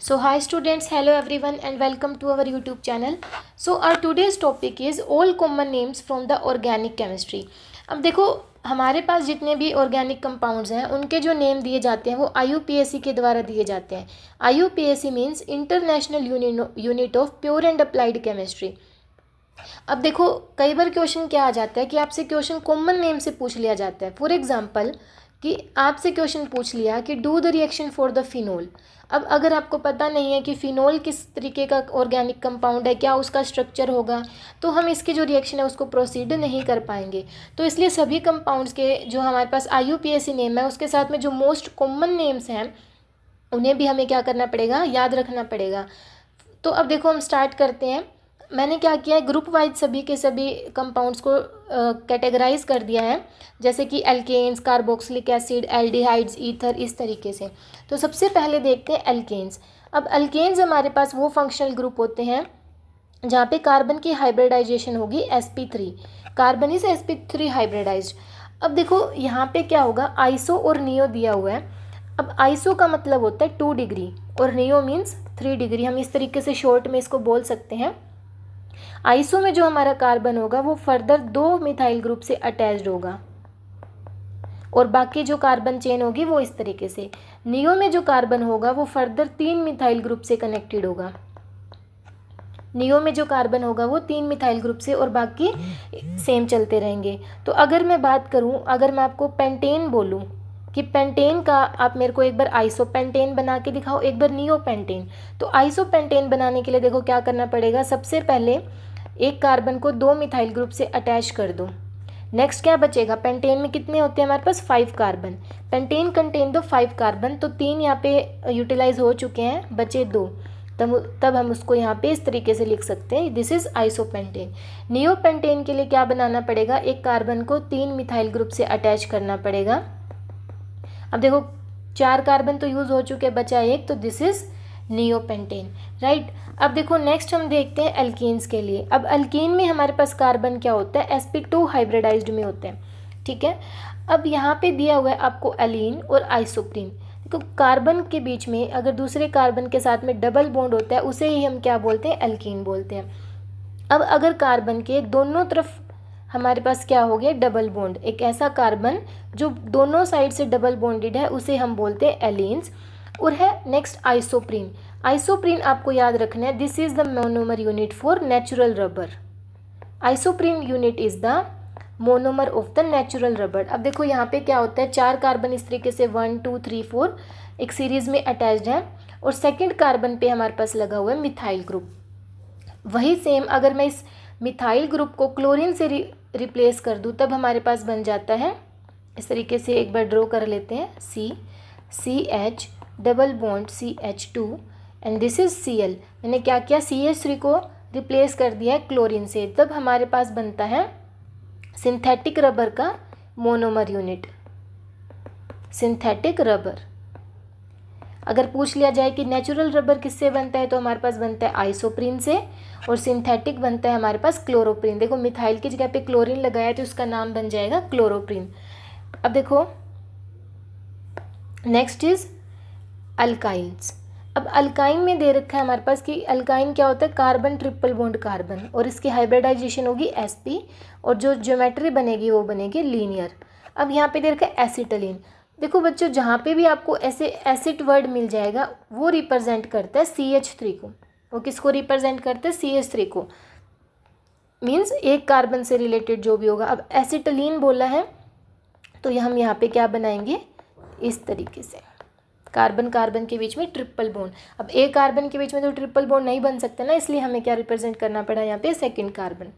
So hi students, hello everyone and welcome to our YouTube channel. So our today's topic is all common names from the organic chemistry. अब देखो हमारे पास जितने भी organic compounds हैं उनके जो name दिए जाते हैं वो IUPAC के द्वारा दिए जाते हैं. IUPAC means international unit of pure and applied chemistry. अब देखो कई बार क्वेश्चन क्या आ जाता है कि आपसे क्वेश्चन कॉमन नेम से पूछ लिया जाता है. फॉर एग्जांपल कि आपसे क्वेश्चन पूछ लिया कि do the reaction for the phenol. अब अगर आपको पता नहीं है कि फिनोल किस तरीके का ऑर्गेनिक कंपाउंड है, क्या उसका स्ट्रक्चर होगा, तो हम इसकी जो रिएक्शन है उसको प्रोसीड नहीं कर पाएंगे. तो इसलिए सभी कंपाउंड्स के जो हमारे पास IUPAC नेम है उसके साथ में जो मोस्ट कॉमन नेम्स हैं उन्हें भी हमें क्या करना पड़ेगा, याद रखना पड़ेगा. तो अब देखो हम स्टार्ट करते हैं. मैंने क्या किया है, ग्रुप वाइज सभी के सभी कंपाउंड्स को कैटेगराइज कर दिया है, जैसे कि alkanes, carboxylic acid, aldehydes, ether, इस तरीके से. तो सबसे पहले देखते हैं एल्केन्स. अब एल्केन्स हमारे पास वो फंक्शनल ग्रुप होते हैं जहाँ पे कार्बन की हाइब्रिडाइजेशन होगी sp3. Carbon is sp3 hybridised. अब देखो यहाँ पे क्या होगा, आइसो और नियो दिया हुआ है. अब आइसो का मतलब होता है 2 डिग्री और नियो मीन्स 3 डिग्री. हम इस तरीके से शॉर्ट में इसको बोल सकते हैं. आइसो में जो हमारा कार्बन होगा वो फर्दर 2 मिथाइल ग्रुप से अटैच्ड होगा और बाकी जो कार्बन चेन होगी वो इस तरीके से. नियो में जो कार्बन होगा वो फर्दर 3 मिथाइल ग्रुप से कनेक्टेड होगा. नियो में जो कार्बन होगा वो 3 मिथाइल ग्रुप से और बाकी सेम चलते रहेंगे. तो अगर मैं बात करूं, अगर मैं आपको पेंटेन बोलूं कि पेंटेन का आप मेरे को एक बार आइसो पेंटेन बना के दिखाओ, एक बार नियो पेंटेन. तो आइसो पेंटेन बनाने के लिए देखो क्या करना पड़ेगा. सबसे पहले एक कार्बन को 2 मिथाइल ग्रुप से अटैच कर दो. नेक्स्ट क्या बचेगा, पेंटेन में कितने होते हैं हमारे पास 5 कार्बन. पेंटेन कंटेन दो 5 कार्बन, तो 3 यहाँ पे यूटिलाइज हो चुके हैं, बचे 2. तब हम उसको यहाँ पे इस तरीके से लिख सकते हैं, this is isopentane. Neo pentane के लिए क्या बनाना पड़ेगा, एक कार्बन को 3 मिथाइल ग्रुप से अटैच करना पड़ेगा. अब देखो 4 कार्बन तो यूज़ हो चुके, बचा 1, तो this is neo pentane, right. अब देखो नेक्स्ट हम देखते हैं एल्कीन्स के लिए. अब एल्कीन में हमारे पास कार्बन क्या होता है, sp2 हाइब्रिडाइज्ड में होते हैं, ठीक है. अब यहाँ पे दिया हुआ है आपको एलीन और आइसोप्रीन. देखो कार्बन के बीच में अगर दूसरे कार्बन के साथ में डबल बॉन्ड होता है उसे ही हम क्या बोलते हैं, एल्कीन बोलते हैं. अब अगर कार्बन के दोनों तरफ हमारे पास क्या हो गया, डबल बॉन्ड, एक ऐसा कार्बन जो दोनों साइड से डबल बॉन्डेड है उसे हम बोलते हैं एलीन्स. और है नेक्स्ट आइसोप्रीन. आइसोप्रीन आपको याद रखना है, this is the monomer unit for natural rubber. Isoprene unit is the monomer of the natural rubber. अब देखो यहाँ पे क्या होता है, 4 कार्बन इस तरीके से 1 2 3 4 एक सीरीज में अटैच्ड है और सेकेंड कार्बन पे हमारे पास लगा हुआ है मिथाइल ग्रुप. वही सेम अगर मैं इस मिथाइल ग्रुप को क्लोरीन से रिप्लेस कर दूँ तब हमारे पास बन जाता है इस तरीके से. एक बार ड्रॉ कर लेते हैं, CH double bond CH2 and this is Cl. मैंने क्या किया, CH3 को रिप्लेस कर दिया है क्लोरीन से, तब हमारे पास बनता है सिंथेटिक रबर का मोनोमर यूनिट, सिंथेटिक रबर. अगर पूछ लिया जाए कि नेचुरल रबर किससे बनता है तो हमारे पास बनता है आइसोप्रीन से और सिंथेटिक बनता है हमारे पास क्लोरोप्रीन. देखो मिथाइल की जगह पे क्लोरीन लगाया तो उसका नाम बन जाएगा क्लोरोप्रीन. अब देखो नेक्स्ट इज अल्काइल्स. अब अल्काइन में दे रखा है हमारे पास कि अल्काइन क्या होता है, कार्बन ट्रिपल बॉन्ड कार्बन और इसकी हाइब्रिडाइजेशन होगी sp और जो ज्योमेट्री बनेगी वो बनेगी लीनियर. अब यहाँ पे दे रखा है एसिटलीन. देखो बच्चों जहाँ पे भी आपको ऐसे एसिड वर्ड मिल जाएगा वो रिप्रेजेंट करता है CH3 को. वो किसको रिप्रेजेंट करता है, CH3 को. मीन्स एक कार्बन से रिलेटेड जो भी होगा. अब एसिटलीन बोला है तो हम यहाँ पे क्या बनाएंगे, इस तरीके से कार्बन कार्बन के बीच में ट्रिपल बॉन्ड. अब एक कार्बन के बीच में तो ट्रिपल बॉन्ड नहीं बन सकता ना, इसलिए हमें क्या रिप्रेजेंट करना पड़ा यहाँ पे, सेकेंड कार्बन.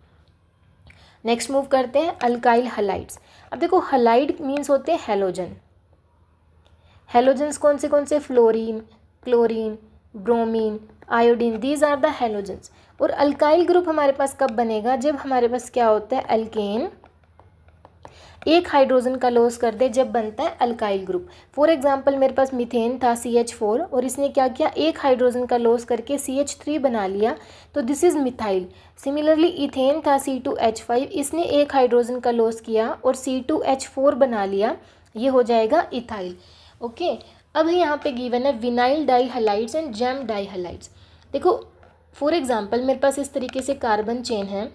नेक्स्ट मूव करते हैं अल्काइल हलाइड्स. अब देखो हलाइड मीन्स होते हैं हेलोजन. हेलोजन्स कौन से, fluorine, chlorine, bromine, iodine, these are the halogens. और अल्काइल ग्रुप हमारे पास कब बनेगा, जब हमारे पास क्या होता है, अल्केन एक हाइड्रोजन का लॉस कर दे, जब बनता है अल्काइल ग्रुप. फॉर एग्जांपल मेरे पास मीथेन था CH4 और इसने क्या किया, एक हाइड्रोजन का लॉस करके CH3 बना लिया, तो this is methyl. Similarly ethane था C2H5, इसने एक हाइड्रोजन का लॉस किया और C2H4 बना लिया, ये हो जाएगा इथाइल. ओके. अब यहाँ पे गिवन है vinyl dihalides and gem dihalides. देखो फॉर एग्जांपल मेरे पास इस तरीके से कार्बन चेन है,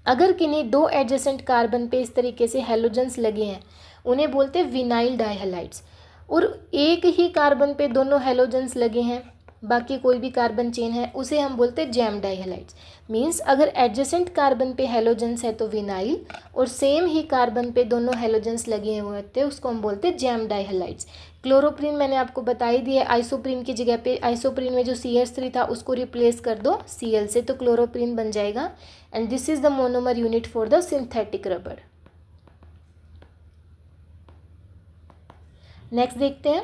अगर किन्हीं दो एडजेसेंट कार्बन पे इस तरीके से हेलोजन्स लगे हैं उन्हें बोलते हैं विनाइल डाई हैलाइड्स। और एक ही कार्बन पे दोनों हेलोजन्स लगे हैं, बाकी कोई भी कार्बन चेन है, उसे हम बोलते हैं जैम डाई हैलाइड्स। मीन्स अगर एडजेसेंट कार्बन पे हेलोजन्स है तो विनाइल, और सेम ही कार्बन पे दोनों हेलोजन्स लगे हुए होते हैं उसको हम बोलते हैं जैम डाई हैलाइड्स। क्लोरोप्रीन मैंने आपको बता ही दिया, आइसोप्रीन की जगह पे आइसोप्रीन में जो CH3 था उसको रिप्लेस कर दो Cl से तो क्लोरोप्रीन बन जाएगा। And this is the monomer unit for the synthetic rubber. Next देखते हैं,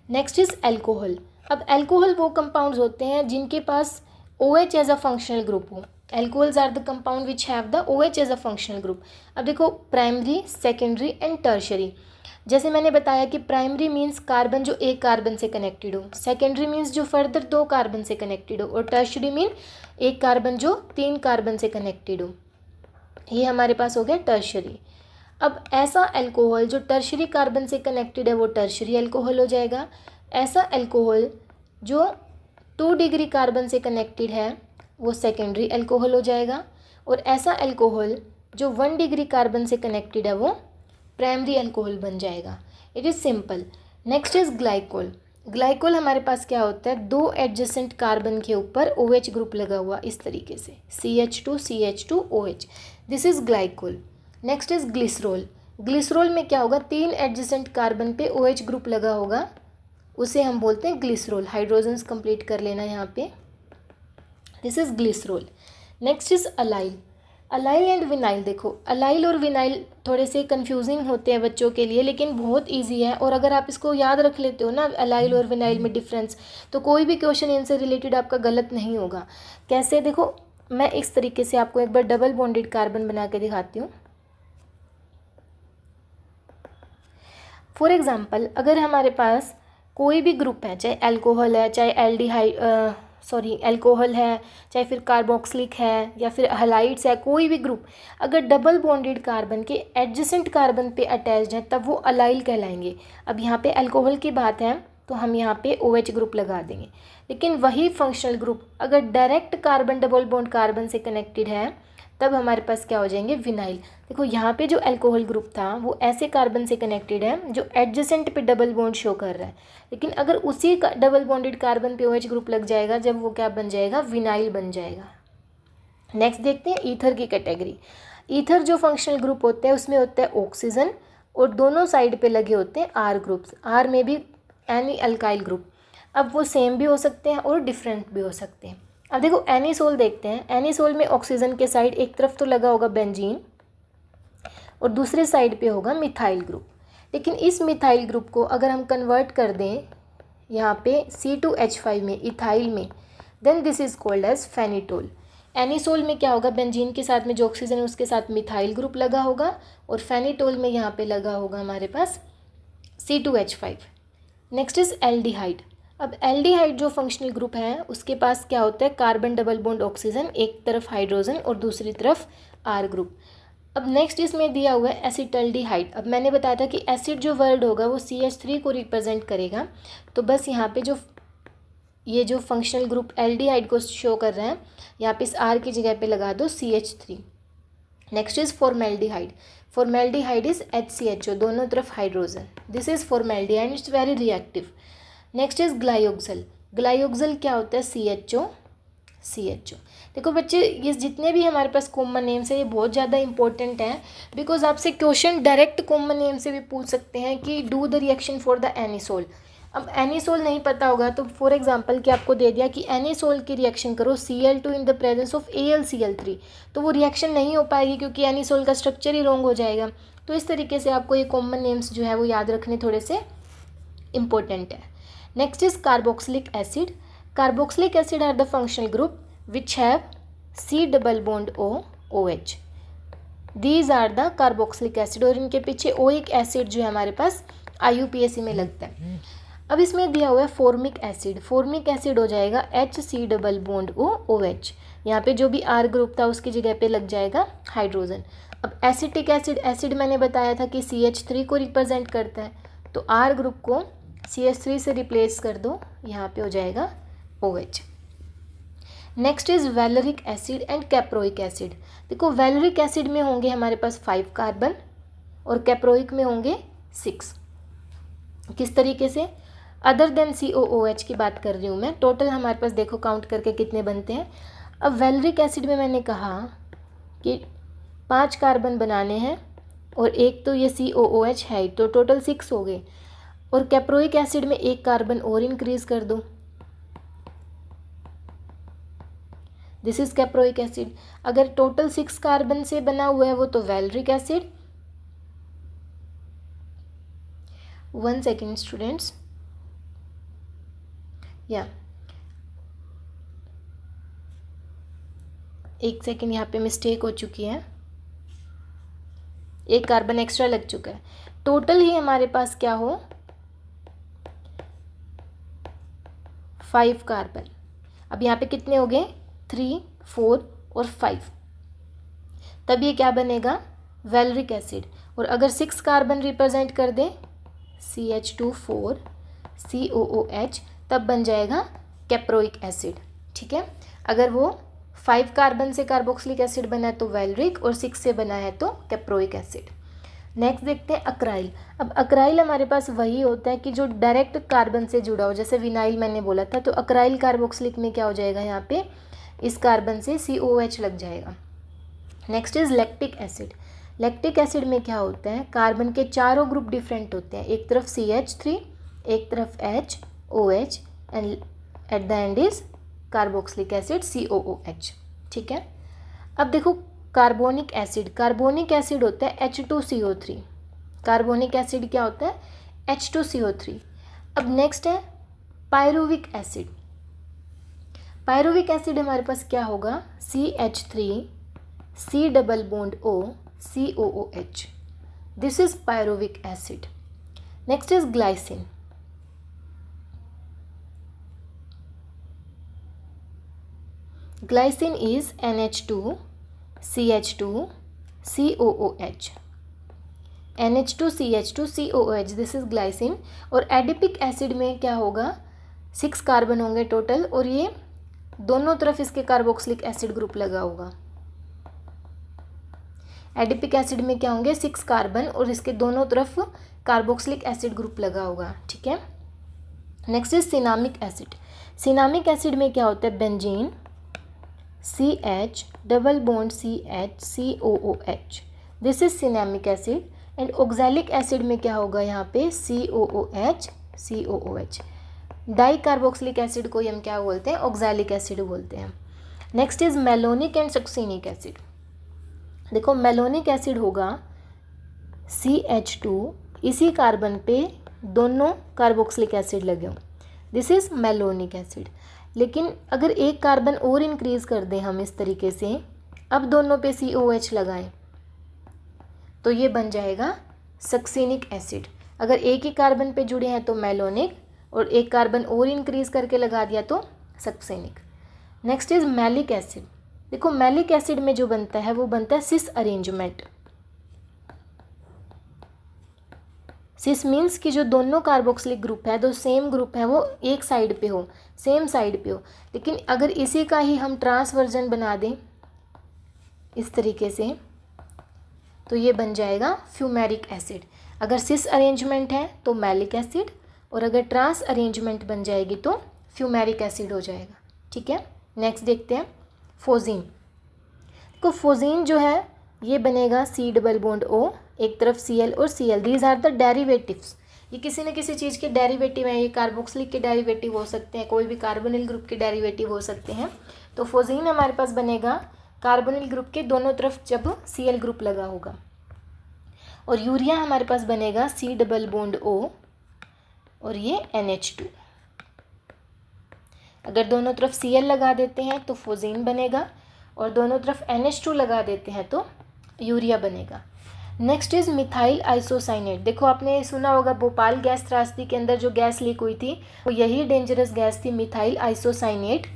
नेक्स्ट इज एल्कोहल। अब एल्कोहल वो कंपाउंड्स होते हैं जिनके पास OH as a functional group हो। Alcohols are the compound which have the OH as a functional group. अब देखो प्राइमरी, सेकेंडरी एंड टर्शरी। जैसे मैंने बताया कि प्राइमरी मीन्स कार्बन जो एक कार्बन से कनेक्टेड हो, सेकेंडरी मीन्स जो फर्दर दो कार्बन से कनेक्टेड हो, और टर्शरी मीन एक कार्बन जो तीन कार्बन से कनेक्टेड हो। ये हमारे पास हो गया टर्शरी। अब ऐसा अल्कोहल जो टर्शरी कार्बन से कनेक्टेड है वो टर्शरी अल्कोहल हो जाएगा। ऐसा अल्कोहल जो 2 डिग्री कार्बन से कनेक्टेड है वो सेकेंडरी अल्कोहल हो जाएगा। और ऐसा अल्कोहल जो 1 डिग्री कार्बन से कनेक्टेड है वो प्राइमरी अल्कोहल बन जाएगा। It is simple. Next is glycol. Glycol हमारे पास क्या होता है, दो एडजेसेंट कार्बन के ऊपर OH ग्रुप लगा हुआ इस तरीके से CH2 CH2 OH, this is glycol. Next is glycerol. Glycerol में क्या होगा, 3 एडजेसेंट कार्बन पे OH ग्रुप लगा होगा, उसे हम बोलते हैं ग्लिसरॉल। हाइड्रोजन्स कंप्लीट कर लेना यहाँ पे, this is glycerol. Next is allyl. Allyl and vinyl. देखो अलाइल और विनाइल थोड़े से कंफ्यूजिंग होते हैं बच्चों के लिए, लेकिन बहुत इजी है, और अगर आप इसको याद रख लेते हो ना अलाइल और विनाइल में डिफरेंस, तो कोई भी क्वेश्चन इनसे रिलेटेड आपका गलत नहीं होगा। कैसे, देखो मैं इस तरीके से आपको एक बार डबल बॉन्डेड कार्बन बना के दिखाती हूँ। फॉर एग्जाम्पल अगर हमारे पास कोई भी ग्रुप है, चाहे अल्कोहल है, चाहे अल्कोहल है, चाहे फिर कार्बोक्सिलिक है, या फिर हलाइड्स है, कोई भी ग्रुप अगर डबल बॉन्डेड कार्बन के एडजेसेंट कार्बन पे अटैच्ड है तब वो अलाइल कहलाएंगे। अब यहाँ पे अल्कोहल की बात है तो हम यहाँ पे OH ग्रुप लगा देंगे, लेकिन वही फंक्शनल ग्रुप अगर direct carbon double bond carbon से कनेक्टेड है तब हमारे पास क्या हो जाएंगे, विनाइल। देखो यहाँ पे जो अल्कोहल ग्रुप था वो ऐसे कार्बन से कनेक्टेड है जो एडजेसेंट पे डबल बॉन्ड शो कर रहा है, लेकिन अगर उसी का डबल बॉन्डेड कार्बन पे OH ग्रुप लग जाएगा जब वो क्या बन जाएगा, विनाइल बन जाएगा। नेक्स्ट देखते हैं ईथर की कैटेगरी। ईथर जो फंक्शनल ग्रुप होते हैं उसमें होता है ऑक्सीजन, और दोनों साइड पे लगे होते हैं R ग्रुप्स। R में भी एनी अल्काइल ग्रुप। अब वो सेम भी हो सकते हैं और डिफरेंट भी हो सकते हैं। अब देखो एनिसोल देखते हैं। एनिसोल में ऑक्सीजन के साइड एक तरफ तो लगा होगा बेंजीन और दूसरे साइड पे होगा मिथाइल ग्रुप, लेकिन इस मिथाइल ग्रुप को अगर हम कन्वर्ट कर दें यहाँ पे C2H5 में, इथाइल में, then this is called as phenetole. Anisole में क्या होगा, बेंजीन के साथ में जो ऑक्सीजन है उसके साथ मिथाइल ग्रुप लगा होगा, और फेनिटोल में यहाँ पे लगा होगा हमारे पास C2H5। Next is aldehyde. अब एल्डिहाइड जो फंक्शनल ग्रुप है उसके पास क्या होता है, कार्बन डबल बॉन्ड ऑक्सीजन, एक तरफ हाइड्रोजन और दूसरी तरफ R ग्रुप। अब नेक्स्ट इसमें दिया हुआ है एसिटल्डिहाइड। अब मैंने बताया था कि एसिड जो वर्ड होगा वो CH3 को रिप्रेजेंट करेगा, तो बस यहाँ पे ये जो फंक्शनल ग्रुप एल्डिहाइड को शो कर रहे हैं यहाँ पे इस R की जगह पे लगा दो CH3। Next is formaldehyde. Formaldehyde is HCHO, दोनों तरफ hydrogen, this is formaldehyde, it's very reactive. Next is glyoxal. Glyoxal क्या होता है, CHO। देखो बच्चे ये जितने भी हमारे पास कॉमन नेम्स है ये बहुत ज़्यादा इंपॉर्टेंट है, बिकॉज आपसे क्वेश्चन डायरेक्ट कॉमन नेम से भी पूछ सकते हैं कि do the reaction for the anisole. अब एनिसोल नहीं पता होगा तो फॉर एग्जांपल कि आपको दे दिया कि एनिसोल की रिएक्शन करो Cl2 in the presence of AlCl3, तो वो रिएक्शन नहीं हो पाएगी क्योंकि एनिसोल का स्ट्रक्चर ही रॉन्ग हो जाएगा। तो इस तरीके से आपको ये कॉमन नेम्स जो है वो याद रखने थोड़े से इम्पोर्टेंट है। Next is carboxylic acid. Carboxylic acid are the functional group which have C double bond OH, these are the carboxylic acid, और इनके पीछे ओइक एसिड जो है हमारे पास IUPAC में लगता है। अब इसमें दिया हुआ है फॉर्मिक एसिड। फॉर्मिक एसिड हो जाएगा HC डबल बॉन्ड OH, यहाँ पे जो भी R ग्रुप था उसकी जगह पे लग जाएगा हाइड्रोजन। अब एसिटिक एसिड, एसिड मैंने बताया था कि CH3 को रिप्रेजेंट करता है, तो R ग्रुप को CH3 से रिप्लेस कर दो, यहाँ पे हो जाएगा OH। Next is valeric acid and caproic acid. देखो वैलेरिक एसिड में होंगे हमारे पास 5 कार्बन और कैप्रोइक में होंगे 6। किस तरीके से? अदर देन COOH की बात कर रही हूँ मैं। टोटल हमारे पास देखो काउंट करके कितने बनते हैं। अब वैलेरिक एसिड में मैंने कहा कि 5 कार्बन बनाने हैं और एक तो ये COOH है, तो टोटल 6 हो गए। और कैप्रोइक एसिड में 1 कार्बन और इंक्रीज कर दो, दिस इज कैप्रोइक एसिड। अगर टोटल 6 कार्बन से बना हुआ है वो तो वैलेरिक एसिड। 1 सेकेंड स्टूडेंट्स, या 1 सेकेंड, यहाँ पे मिस्टेक हो चुकी है, 1 कार्बन एक्स्ट्रा लग चुका है। टोटल ही हमारे पास क्या हो, 5 कार्बन। अब यहाँ पे कितने हो गए, 3, 4 और 5। तब ये क्या बनेगा, वैलेरिक एसिड। और अगर 6 कार्बन रिप्रेजेंट कर दें, CH2 4 COOH, तब बन जाएगा कैप्रोइक एसिड। ठीक है, अगर वो 5 कार्बन से कार्बोक्सिलिक एसिड बना है तो वैलेरिक, और 6 से बना है तो कैप्रोइक एसिड। नेक्स्ट देखते हैं अक्राइल। अब अक्राइल हमारे पास वही होता है कि जो डायरेक्ट कार्बन से जुड़ा हो, जैसे विनाइल मैंने बोला था, तो अक्राइल कार्बोक्सिलिक में क्या हो जाएगा, यहाँ पे इस कार्बन से COOH लग जाएगा। Next is lactic acid. Lactic acid में क्या होता है, कार्बन के चारों ग्रुप डिफरेंट होते हैं, एक तरफ CH3, एक तरफ OH and at the end is carboxylic acid COOH। ठीक है, अब देखो कार्बोनिक एसिड। कार्बोनिक एसिड होता है H2CO3। कार्बोनिक एसिड क्या होता है, H2CO3। अब नेक्स्ट है पायरुविक एसिड। पायरुविक एसिड हमारे पास क्या होगा, CH3 C double bond O COOH, this is pyruvic acid. Next is glycine. Glycine is NH2 CH2 COOH, NH2 CH2 COOH, this is glycine. और adipic acid में क्या होगा, 6 carbon होंगे total, और ये दोनों तरफ इसके कार्बोक्सिलिक एसिड ग्रुप लगा होगा। एडिपिक एसिड में क्या होंगे, 6 कार्बन और इसके दोनों तरफ कार्बोक्सिलिक एसिड ग्रुप लगा होगा। ठीक है, next is cinnamic acid. Cinnamic acid में क्या होता है, benzene CH double bond CH COOH, this is cinnamic acid. And oxalic acid में क्या होगा, यहाँ पे COOH COOH। Di carboxylic acid को हम क्या बोलते हैं, ऑक्सैलिक एसिड बोलते हैं। Next is malonic and succinic acid. देखो मेलोनिक एसिड होगा CH2, इसी कार्बन पे दोनों कार्बोक्सिलिक एसिड लगे हों, दिस इज मेलोनिक एसिड। लेकिन अगर 1 कार्बन और इंक्रीज कर दें हम इस तरीके से, अब दोनों पे COH लगाएं, तो ये बन जाएगा सक्सिनिक एसिड। अगर एक ही कार्बन पे जुड़े हैं तो मेलोनिक, और 1 कार्बन और इंक्रीज करके लगा दिया तो succinic. Next is malic acid. देखो मैलिक एसिड में जो बनता है वो बनता है सिस अरेंजमेंट। सिस मीन्स कि जो दोनों कार्बोक्सिलिक ग्रुप है, दो सेम ग्रुप है, वो एक साइड पे हो, सेम साइड पे हो। लेकिन अगर इसी का ही हम ट्रांस वर्जन बना दें इस तरीके से, तो ये बन जाएगा फ्यूमेरिक एसिड। अगर सिस अरेंजमेंट है तो मैलिक एसिड, और अगर ट्रांस अरेंजमेंट बन जाएगी तो फ्यूमेरिक एसिड हो जाएगा। ठीक है, नेक्स्ट देखते हैं फोजीन। तो फोजीन जो है ये बनेगा C डबल बॉन्ड O, एक तरफ Cl और Cl, these are the derivatives. ये किसी न किसी चीज़ के डेरिवेटिव हैं, ये कार्बोक्सिलिक के डेरिवेटिव हो सकते हैं, कोई भी कार्बोनिल ग्रुप के डेरिवेटिव हो सकते हैं। तो फोजीन हमारे पास बनेगा कार्बोनिल ग्रुप के दोनों तरफ जब Cl ग्रुप लगा होगा। और यूरिया हमारे पास बनेगा C डबल बॉन्ड O और ये NH2। अगर दोनों तरफ Cl लगा देते हैं तो फोजीन बनेगा, और दोनों तरफ NH2 लगा देते हैं तो यूरिया बनेगा। Next is methyl isocyanate. देखो आपने सुना होगा भोपाल गैस त्रासदी के अंदर जो गैस लीक हुई थी वो यही डेंजरस गैस थी, मिथाइल आइसोसाइनेट।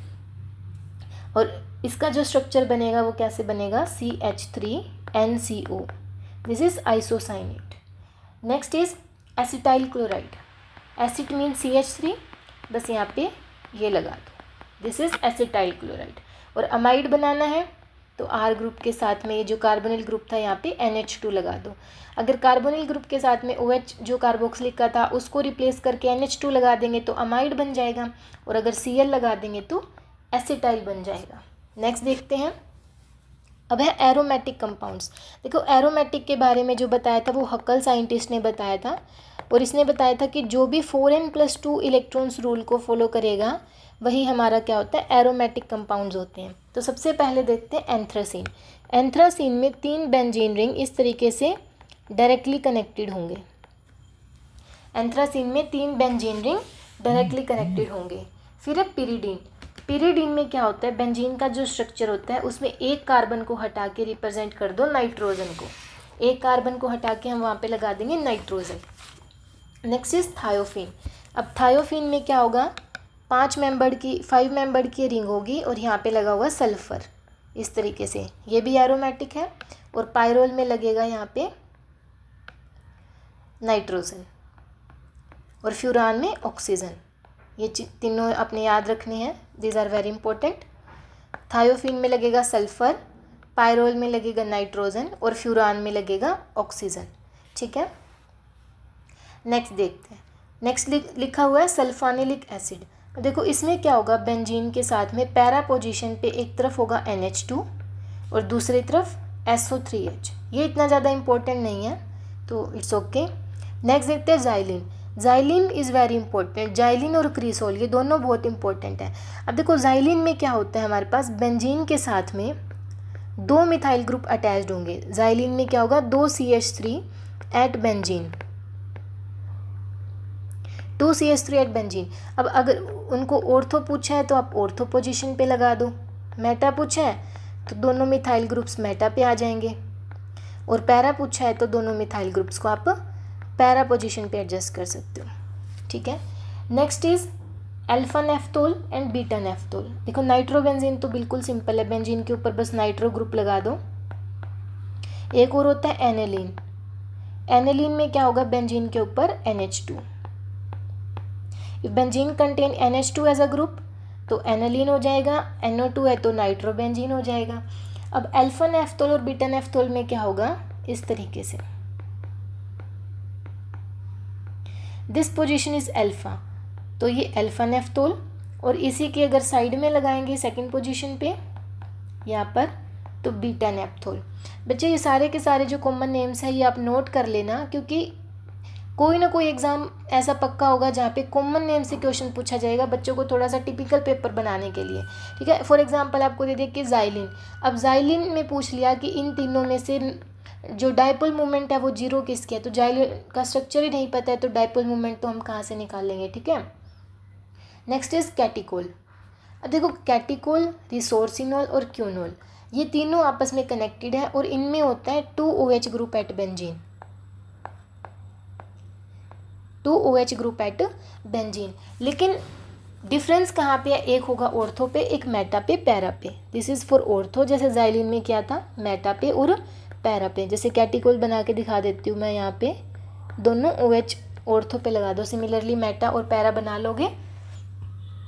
और इसका जो स्ट्रक्चर बनेगा वो कैसे बनेगा, CH3NCO, this is isocyanate. Next is acetyl chloride. Acid mean CH3, बस यहाँ पे ये लगा दो, दिस इज़ एसिटाइल क्लोराइड। और अमाइड बनाना है तो R ग्रुप के साथ में ये जो कार्बोनिल ग्रुप था यहाँ पे NH2 लगा दो। अगर कार्बोनिल ग्रुप के साथ में OH जो कार्बोक्सिलिक का था उसको रिप्लेस करके NH2 लगा देंगे तो अमाइड बन जाएगा, और अगर Cl लगा देंगे तो एसिटाइल बन जाएगा। नेक्स्ट देखते हैं, अब है एरोमेटिक कंपाउंड्स। देखो एरोमेटिक के बारे में जो बताया था वो हक्कल साइंटिस्ट ने बताया था, और इसने बताया था कि जो भी 4n+2 इलेक्ट्रॉन्स रूल को फॉलो करेगा वही हमारा क्या होता है, एरोमेटिक कंपाउंड्स होते हैं। तो सबसे पहले देखते हैं एंथ्रासीन। एंथ्रासीन में 3 बेंजीन रिंग इस तरीके से डायरेक्टली कनेक्टेड होंगे। एंथ्रासीन में 3 बेंजीन रिंग डायरेक्टली कनेक्टेड होंगे। फिर है पिरिडीन। पिरिडीन में क्या होता है, बेंजीन का जो स्ट्रक्चर होता है उसमें एक कार्बन को हटा के रिप्रेजेंट कर दो नाइट्रोजन को, एक कार्बन को हटा के हम वहाँ पे लगा देंगे नाइट्रोजन। Next is thiophene. अब थायोफीन में क्या होगा, 5 मेंबर्ड की रिंग होगी और यहाँ पे लगा हुआ सल्फर इस तरीके से, ये भी एरोमेटिक है। और पायरोल में लगेगा यहाँ पे नाइट्रोजन, और फ्यूरान में ऑक्सीजन। ये तीनों अपने याद रखने हैं, these are very important. Thiophene में लगेगा सल्फर, पायरोल में लगेगा नाइट्रोजन, और फ्यूरान में लगेगा ऑक्सीजन। ठीक है, नेक्स्ट देखते हैं। नेक्स्ट लिखा हुआ है सल्फानिलिक एसिड। देखो इसमें क्या होगा, बेंजीन के साथ में पैरा पोजीशन पे एक तरफ होगा NH2 और दूसरी तरफ SO3H। ये इतना ज़्यादा इंपॉर्टेंट नहीं है तो इट्स ओके। नेक्स्ट देखते हैं xylene. Xylene is very important. Xylene और क्रीसोल ये दोनों बहुत इंपॉर्टेंट है। अब देखो जाइलिन में क्या होता है, हमारे पास बेंजीन के साथ में 2 मिथाइल ग्रुप अटैच्ड होंगे। जाइलिन में क्या होगा, 2 CH3 eight benzene, 2 CH3 eight benzene. अब अगर उनको ऑर्थो पूछा है तो आप ऑर्थो पोजीशन पे लगा दो, मेटा पूछा है तो दोनों मिथाइल ग्रुप्स मेटा पे आ जाएंगे, और पैरा पूछा है तो दोनों मिथाइल ग्रुप्स को आप पैरा पोजीशन पे एडजस्ट कर सकते हो। ठीक है, next is alpha naphthol and beta naphthol. देखो नाइट्रोबेंजीन तो बिल्कुल सिंपल है, बेंजीन के ऊपर बस नाइट्रो ग्रुप लगा दो। एक और होता है एनेलिन। एनेलिन में क्या होगा, बेंजीन के ऊपर NH2। If benzene contain NH2 as a group तो एनेलिन हो जाएगा, NO2 है तो नाइट्रोबेंजीन हो जाएगा। अब अल्फा नेफ्थोल और बीटा नेफ्थोल में क्या होगा, इस तरीके से, दिस पोजीशन इज अल्फा, तो ये अल्फा नेफ्थोल, और इसी की अगर साइड में लगाएंगे सेकंड पोजीशन पे यहाँ पर तो बीटा नेफ्थोल। बच्चे ये सारे के सारे जो कॉमन नेम्स हैं ये आप नोट कर लेना, क्योंकि कोई ना कोई एग्ज़ाम ऐसा पक्का होगा जहाँ पे कॉमन नेम से क्वेश्चन पूछा जाएगा बच्चों को थोड़ा सा टिपिकल पेपर बनाने के लिए। ठीक है, फॉर एग्जांपल आपको दे दे कि जाइलिन। अब जाइलिन में पूछ लिया कि इन तीनों में से जो डायपोल मूवमेंट है वो 0 किसकी है, तो जाइलिन का स्ट्रक्चर ही नहीं पता है तो डायपोल मूवमेंट तो हम कहाँ से निकाल लेंगे। ठीक है, नेक्स्ट इज कैटिकोल। अब देखो कैटिकोल, रिसोर्सिनोल और क्यूनोल ये तीनों आपस में कनेक्टेड है और इनमें होता है 2OH group at benzene, 2OH group at benzene. लेकिन डिफरेंस कहाँ पे है, एक होगा ऑर्थो पे, एक मेटा पे, पैरा पे। दिस इज़ फॉर ऑर्थो, जैसे जाइलिन में क्या था, मेटा पे और पैरा पे। जैसे कैटिकोल बना के दिखा देती हूँ मैं, यहाँ पे दोनों OH ऑर्थो पे लगा दो, सिमिलरली मेटा और पैरा बना लोगे।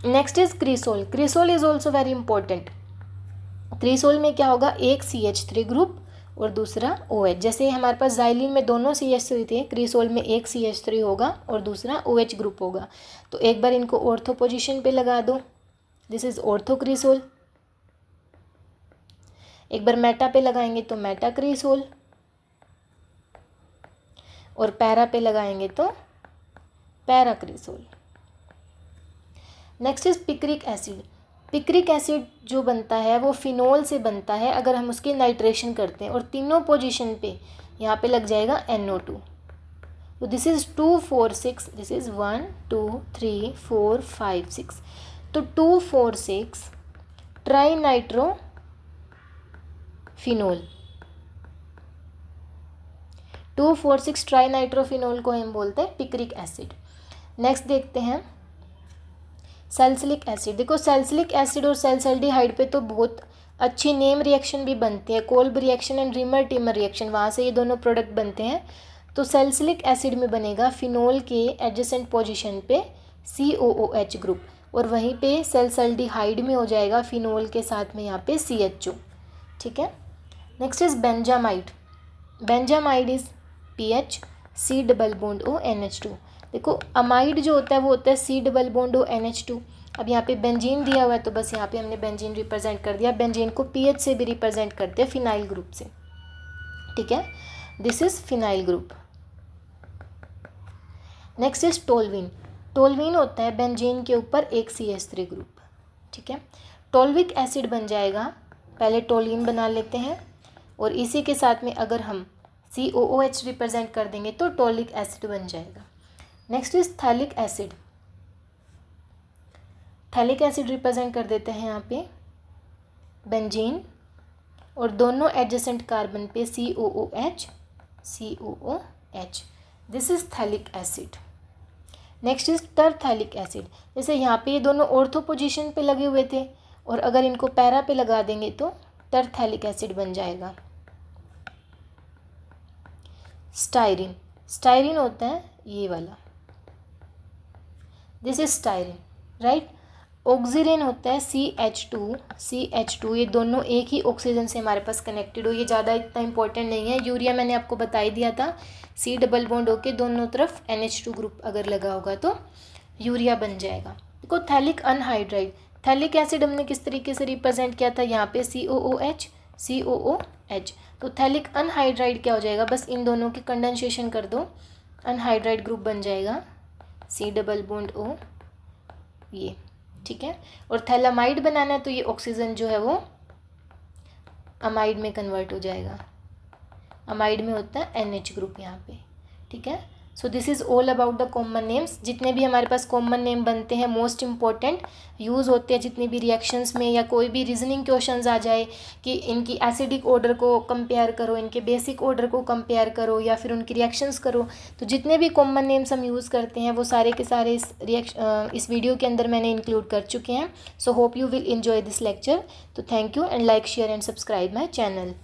Next is cresol. Cresol is also very important. Cresol में क्या होगा, एक CH3 ग्रुप और दूसरा OH। जैसे हमारे पास जाइलिन में दोनों CH3 थे, क्रीसोल में एक CH3 होगा और दूसरा OH ग्रुप होगा। तो एक बार इनको ऑर्थो पोजीशन पे लगा दो, दिस इज ऑर्थो क्रीसोल। एक बार मेटा पे लगाएंगे तो मेटा क्रीसोल, और पैरा पे लगाएंगे तो para cresol. Next is picric acid. Picric acid जो बनता है वो फिनोल से बनता है अगर हम उसकी नाइट्रेशन करते हैं, और तीनों पोजीशन पे यहाँ पे लग जाएगा NO2। तो दिस इज़ 2 4 6, दिस इज़ 1 2 3 4 5 6, तो 2 4 6 tri nitro phenol, 2 4 6 try nitrophenol को हम बोलते हैं पिक्रिक एसिड। नेक्स्ट देखते हैं सैलिसिलिक एसिड। देखो सैलिसिलिक एसिड और सैल्साल्डिहाइड पे तो बहुत अच्छी नेम रिएक्शन भी बनती है, Kolb reaction and reamer Timmer reaction, वहाँ से ये दोनों प्रोडक्ट बनते हैं। तो सैलिसिलिक एसिड में बनेगा फिनोल के एडजेसेंट पोजीशन पे COOH ग्रुप, और वहीं पे सैलिसल्डिहाइड में हो जाएगा फिनोल के साथ में यहाँ पे CHO। ठीक है। Next is benzamide. Benzamide is PH C double bond O NH2। देखो अमाइड जो होता है वो होता है C double bond O NH2। अब यहाँ पे बेंजीन दिया हुआ है तो बस यहाँ पे हमने बेंजीन रिप्रेजेंट कर दिया। बेंजीन को PH से भी रिप्रेजेंट करते हैं फिनाइल ग्रुप से। ठीक है, this is phenyl group. Next is toluene. Toluene होता है बेंजीन के ऊपर एक CH3 ग्रुप। ठीक है, टोल्विक एसिड बन जाएगा। पहले टोल्वीन बना लेते हैं और इसी के साथ में अगर हम COOH रिप्रेजेंट कर देंगे तो टोलिक एसिड बन जाएगा। Next is phthalic acid. Phthalic acid represent कर देते हैं यहाँ पे बेंजीन और दोनों एडजेसेंट कार्बन पे COOH। This is phthalic acid. Next is terephthalic acid. जैसे यहाँ पे ये दोनों ऑर्थो पोजीशन पे लगे हुए थे और अगर इनको पैरा पे लगा देंगे तो टरथैलिक एसिड बन जाएगा। स्टाइरिन। स्टाइरिन होता है ये वाला, this is styrene, right. Oxygen होता है CH2। ये दोनों एक ही ऑक्सीजन से हमारे पास कनेक्टेड हो, ये ज़्यादा इतना इंपॉर्टेंट नहीं है। यूरिया मैंने आपको बता ही दिया था, C डबल बॉन्ड होके दोनों तरफ NH2 ग्रुप अगर लगा होगा तो यूरिया बन जाएगा। देखो थैलिक अनहाइड्राइड। थैलिक एसिड हमने किस तरीके से रिप्रेजेंट किया था, यहाँ पे COOH। तो थैलिक अनहाइड्राइड क्या हो जाएगा, बस इन दोनों की कंडेंसेशन कर दो, अनहाइड्राइड ग्रुप बन जाएगा C डबल बॉन्ड O ये। ठीक है, और थैलामाइड बनाना है तो ये ऑक्सीजन जो है वो अमाइड में कन्वर्ट हो जाएगा। अमाइड में होता है NH ग्रुप यहाँ पे। ठीक है, so this is all about the common names. जितने भी हमारे पास कॉमन नेम बनते हैं मोस्ट इंपॉर्टेंट यूज़ होते हैं जितनी भी रिएक्शंस में, या कोई भी रीजनिंग क्वेश्चंस आ जाए कि इनकी एसिडिक ऑर्डर को कंपेयर करो, इनके बेसिक ऑर्डर को कंपेयर करो, या फिर उनकी रिएक्शंस करो, तो जितने भी कॉमन नेम्स हम यूज़ करते हैं वो सारे के सारे इस वीडियो के अंदर मैंने इंक्लूड कर चुके हैं। So hope you will enjoy this lecture. तो thank you and like share and subscribe my channel.